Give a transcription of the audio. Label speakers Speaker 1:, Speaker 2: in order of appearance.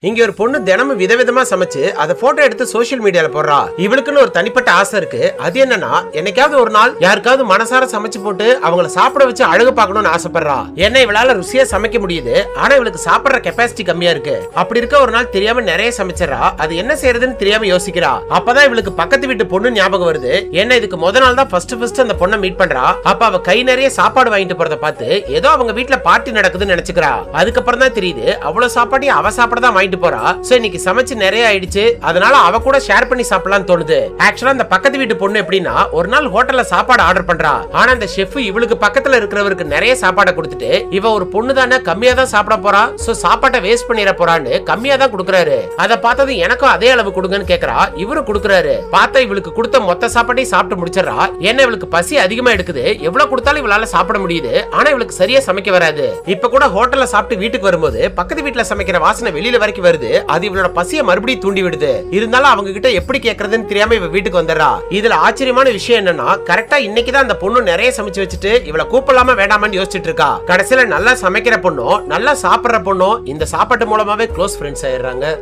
Speaker 1: இங்க ஒரு பொண்ணு தினமும் விதவிதமா சமைச்சு அதை போட்டோ எடுத்து சோசியல் மீடியால போடுறா. இவளுக்குன்னு ஒரு தனிப்பட்ட ஆசை இருக்கு. அது என்னன்னா, என்னைக்காவது ஒரு நாள் யாருக்காவது மனசார சமைச்சு போட்டு அவங்கள சாப்பிட வச்சு அழகு பார்க்கணும்னு ஆசைப்படுறா. என்ன இவளால ருசியா சமைக்க முடியுது, ஆனா இவளுக்கு சாப்பிடுற கெப்பாசிட்டி கம்மியா இருக்கு. அப்படி இருக்க ஒரு நாள் தெரியாம நிறைய சமைச்சிடறா. அது என்ன செய்யறதுன்னு தெரியாம யோசிக்கிறா. அப்பதான் இவளுக்கு பக்கத்து வீட்டு பொண்ணு ஞாபகம் வருது. என்ன இதுக்கு முத நாள் தான் ஃபர்ஸ்ட் அந்த பொண்ணை மீட் பண்றா. அப்ப அவ கை நிறைய சாப்பாடு வாங்கிட்டு போறத பார்த்து ஏதோ அவங்க வீட்டுல பார்ட்டி நடக்குதுன்னு நினைச்சுக்கிறா. அதுக்கப்புறம் தான் தெரியுது அவ்வளவு சாப்பாடையும் அவ சாப்பிடதான் வாங்கிட்டு போறா. சோ இன்னைக்கு சமைச்சு நிறைய ஆயிடுச்சு, அதனால அவ கூட ஷேர் பண்ணி சாப்பிடலாம்னு தோணுது. ஆக்சுவலா அந்த பக்கத்து வீட்டு பொண்ணு எப்படின்னா, ஒரு நாள் ஹோட்டல்ல சாப்பாடு ஆர்டர் பண்றா. ஆனா அந்த ஷெஃப் இவளுக்கு பக்கத்துல இருக்கிறவருக்கு நிறைய சாப்பாடை கொடுத்துட்டு, இவ ஒரு பொண்ணு தானே கம்மியா தான் சாப்பிட போறா, சோ சாப்பாட்டை வேஸ்ட் பண்ணிட போறான்னு கம்மியா தான் கொடுக்கறாரு. அத பார்த்தது எனக்கும் அதே அளவு கொடுங்கன்னு கேக்குறா. இவரும் கொடுக்கறாரு. பார்த்தா இவளுக்கு கொடுத்த மொத்த சாப்பாட்டையும் சாப்பிட்டு முடிச்சிடறா. ஏன்னா இவளுக்கு பசி அதிகமா எடுக்குது. எவ்வளவு கொடுத்தாலும் இவளால சாப்பிட முடியுது, ஆனா இவளுக்கு சரியா சமைக்க வராது. இப்ப கூட ஹோட்டல்ல சாப்பிட்டு வீட்டுக்கு வரும்போது பக்கத்து வீட்டுல சமைக்கிற வாசனை வெளியில வரைக்கும் வருது. அது இவளோட பசியை மறுபடியும் தூண்டி விடுது. இருந்தாலும் அவங்க கிட்ட எப்படி கேக்குறதுன்னு தெரியாம இவ வீட்டுக்கு வந்துடுறா. இதுல ஆச்சரியமான விஷயம் என்னன்னா, கரெக்டா இன்னைக்குதான் அந்த பொண்ணு நிறைய சமைச்சு வச்சுட்டு இவளை கூப்பிடலாமா வேண்டாமான்னு யோசிச்சுட்டு இருக்கா. கடைசியில நல்லா சமைக்கிற பொண்ணும் நல்லா சாப்பிடுற பொண்ணும் இந்த சாப்பாட்டு மூலமாவே க்ளோஸ் ஃப்ரெண்ட்ஸ் ஆயிடுறாங்க.